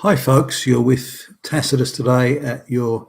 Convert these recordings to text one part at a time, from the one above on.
Hi, folks. You're with Tacitus today at your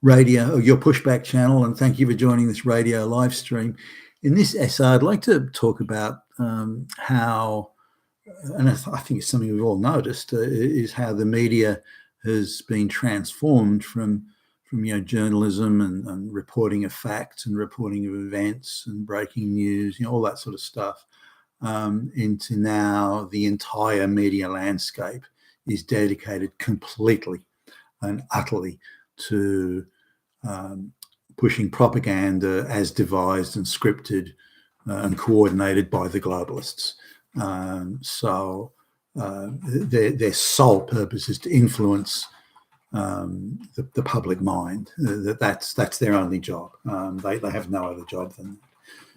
radio or your pushback channel, and thank you for joining this radio live stream. In this essay, I'd like to talk about how, and I think it's something we've all noticed, is how the media has been transformed from journalism and reporting of facts and reporting of events and breaking news, all that sort of stuff, into now the entire media landscape is dedicated completely and utterly to pushing propaganda as devised and scripted and coordinated by the globalists. Their sole purpose is to influence the public mind. That's their only job. They have no other job than that.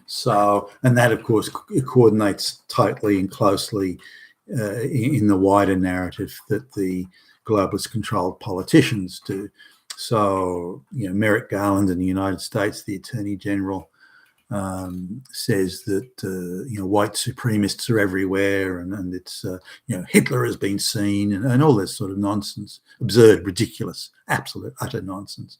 So, and that, of course, it coordinates tightly and closely in the wider narrative that the globalist-controlled politicians do. So, Merrick Garland in the United States, the Attorney General, says that white supremacists are everywhere, and it's Hitler has been seen, and all this sort of nonsense, absurd, ridiculous, absolute, utter nonsense.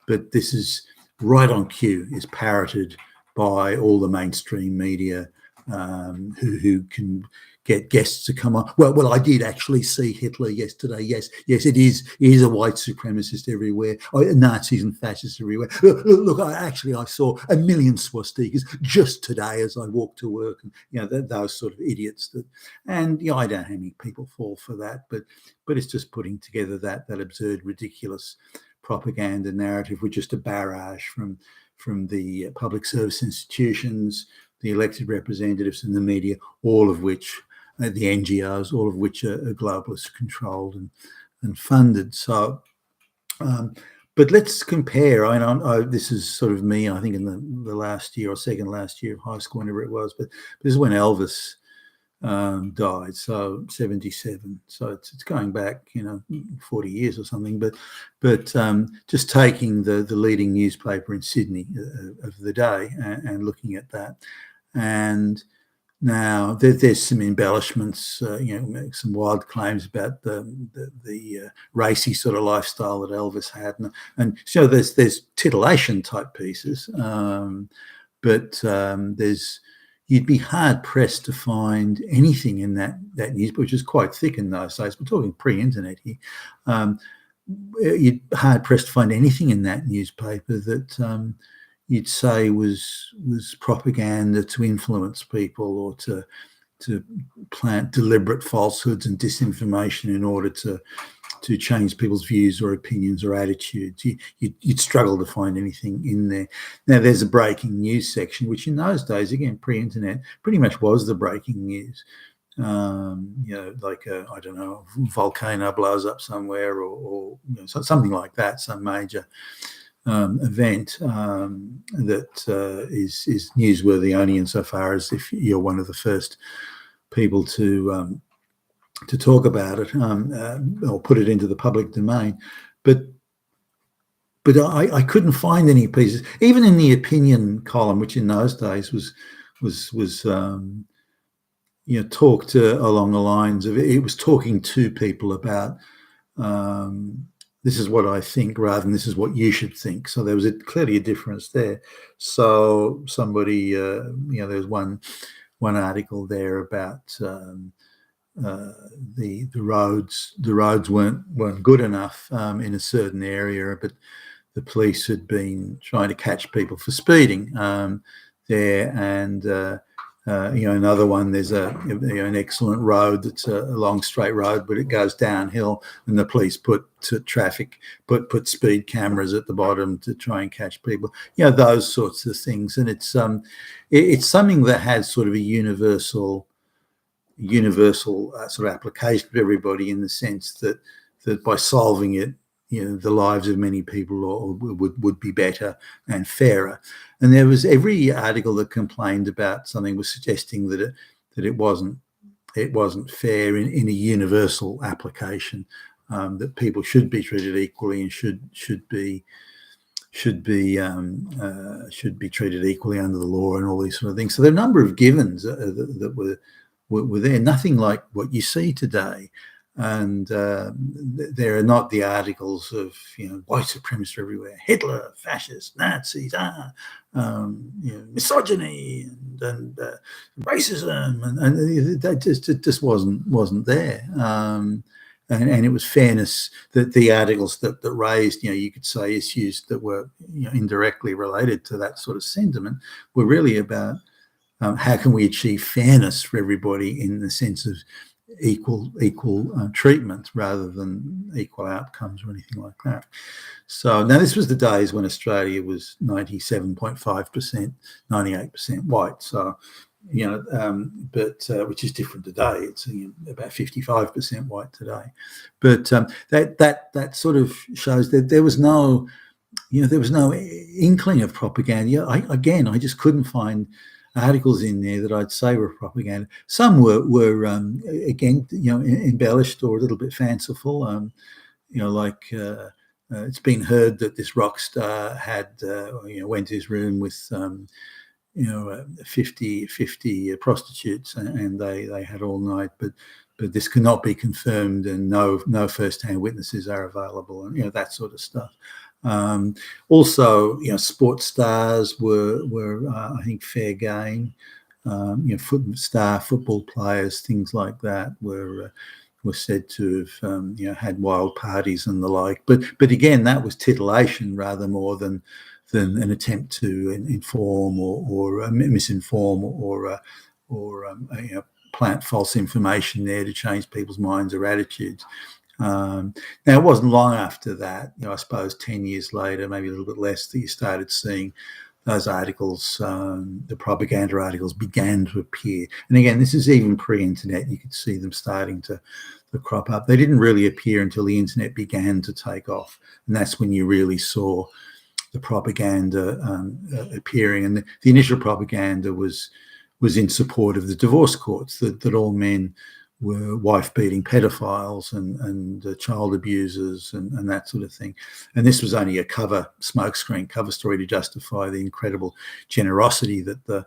But this is right on cue, is parroted by all the mainstream media, who can get guests to come on. Well, I did actually see Hitler yesterday. Yes, it is a white supremacist everywhere. Nazis and fascists everywhere. Look, I saw 1 million swastikas just today as I walked to work. And those sort of idiots. I don't know how many people fall for that, but it's just putting together that absurd, ridiculous propaganda narrative with just a barrage from the public service institutions, the elected representatives and the media, all of which, the NGOs, all of which are globalist controlled and funded. So, but let's compare. This is sort of me, I think, in the last year or second last year of high school, whenever it was, but this is when Elvis died, so 77. So it's going back, 40 years or something. But just taking the leading newspaper in Sydney of the day and looking at that, and now there's some embellishments, some wild claims about the racy sort of lifestyle that Elvis had, and so there's titillation type pieces, but you'd be hard pressed to find anything in that news, which is quite thick in those days. We're talking pre-internet here. You'd hard pressed to find anything in that newspaper that you'd say was propaganda to influence people or to plant deliberate falsehoods and disinformation in order to change people's views or opinions or attitudes. You'd struggle to find anything in there. Now, there's a breaking news section, which in those days, again, pre-internet, pretty much was the breaking news. Like I don't know, volcano blows up somewhere or something like that, some major event that is newsworthy only insofar as if you're one of the first people to talk about it or put it into the public domain. But I couldn't find any pieces, even in the opinion column, which in those days was talked along the lines of, it was talking to people about this is what I think rather than this is what you should think. So there was clearly a difference there. So somebody, there's one article there about the roads weren't good enough in a certain area, but the police had been trying to catch people for speeding there, and another one, there's an excellent road that's a long straight road, but it goes downhill, and the police put speed cameras at the bottom to try and catch people. Those sorts of things, and it's something that has sort of a universal sort of application to everybody, in the sense that by solving it, the lives of many people would be better and fairer. And there was every article that complained about something was suggesting that it wasn't fair in a universal application, that people should be treated equally and should be treated equally under the law and all these sort of things. So there are a number of givens that were there. Nothing like what you see today. and there are not the articles of white supremacists everywhere, Hitler, fascists, Nazis, misogyny and racism, and that just wasn't there. And it was fairness that the articles that raised, you could say, issues that were indirectly related to that sort of sentiment were really about how can we achieve fairness for everybody in the sense of equal treatment rather than equal outcomes or anything like that. So now this was the days when Australia was 97.5%, 98% white. So but which is different today. It's about 55% white today. But that sort of shows that there was no inkling of propaganda. I just couldn't find articles in there that I'd say were propaganda. Some were again embellished or a little bit fanciful. Like it's been heard that this rock star had went to his room with 50 prostitutes and they had all night, but this cannot be confirmed and no first-hand witnesses are available, and that sort of stuff. Also, sports stars were I think fair game. Football players, things like that were said to have had wild parties and the like. But again, that was titillation rather more than an attempt to inform or misinform or plant false information there to change people's minds or attitudes. Now, it wasn't long after that, I suppose 10 years later, maybe a little bit less, that you started seeing those articles, the propaganda articles began to appear. And again, this is even pre-internet. You could see them starting to crop up. They didn't really appear until the internet began to take off. And that's when you really saw the propaganda appearing. And the initial propaganda was in support of the divorce courts, that all men were wife-beating pedophiles and child abusers and that sort of thing. And this was only a cover story to justify the incredible generosity that the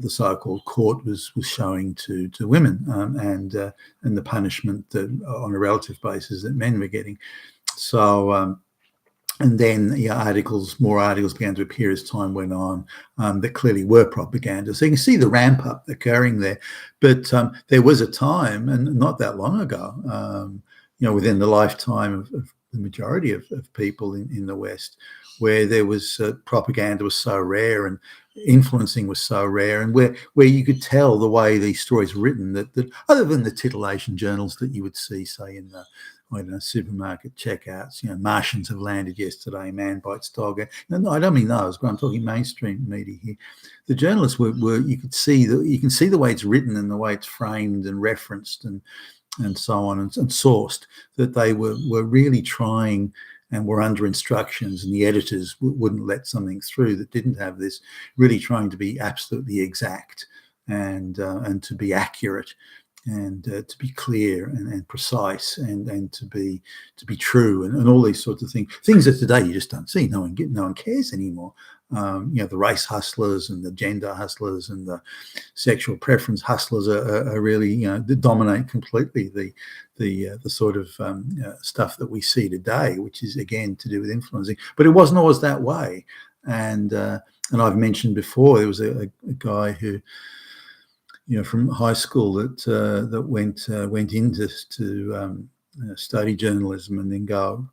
so-called court was showing to women and the punishment that, on a relative basis, that men were getting. So and then more articles began to appear as time went on that clearly were propaganda. So you can see the ramp up occurring there. But there was a time, and not that long ago, within the lifetime of the majority of people in the West, where there was propaganda was so rare and influencing was so rare, and where you could tell the way these stories were written that other than the titillation journals that you would see, say, in the supermarket checkouts, Martians have landed yesterday, man bites dog. No, I don't mean those, but I'm talking mainstream media here. The journalists were you can see the way it's written and the way it's framed and referenced and so on and sourced, that they were really trying and were under instructions, and the editors wouldn't let something through that didn't have this, really trying to be absolutely exact and to be accurate and to be clear and precise and to be true and all these sorts of things that today you just don't see. No one cares anymore. The race hustlers and the gender hustlers and the sexual preference hustlers are really they dominate completely the sort of stuff that we see today, which is again to do with influencing. But it wasn't always that way. And I've mentioned before, there was a guy who, from high school that went into study journalism and then go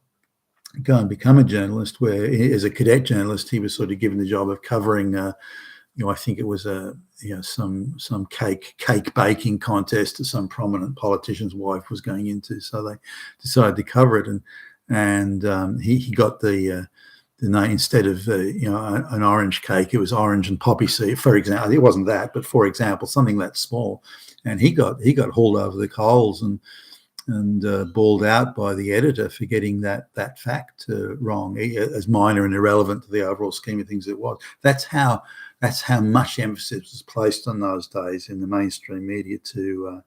and become a journalist, where as a cadet journalist he was sort of given the job of covering I think it was some cake baking contest that some prominent politician's wife was going into, so they decided to cover it, and he got the name, instead of an orange cake, it was orange and poppy seed, for example. It wasn't that, but for example, something that small, and he got hauled over the coals and bawled out by the editor for getting that fact wrong, as minor and irrelevant to the overall scheme of things it was. That's how much emphasis was placed on those days in the mainstream media to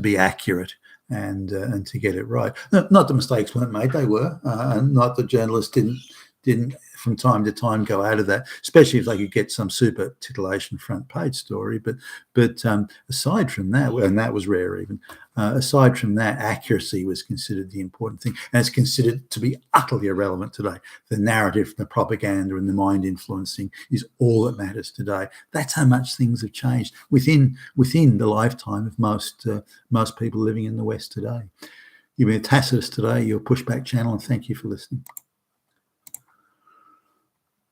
be accurate and to get it right. Not the mistakes weren't made; they were, and not that journalists didn't from time to time go out of that, especially if they could get some super titillation front page story. But aside from that, and that was rare even, aside from that, accuracy was considered the important thing, and it's considered to be utterly irrelevant today. The narrative, the propaganda, and the mind influencing is all that matters today. That's how much things have changed within the lifetime of most people living in the West today. You've been Tacitus today, your Pushback channel, and thank you for listening.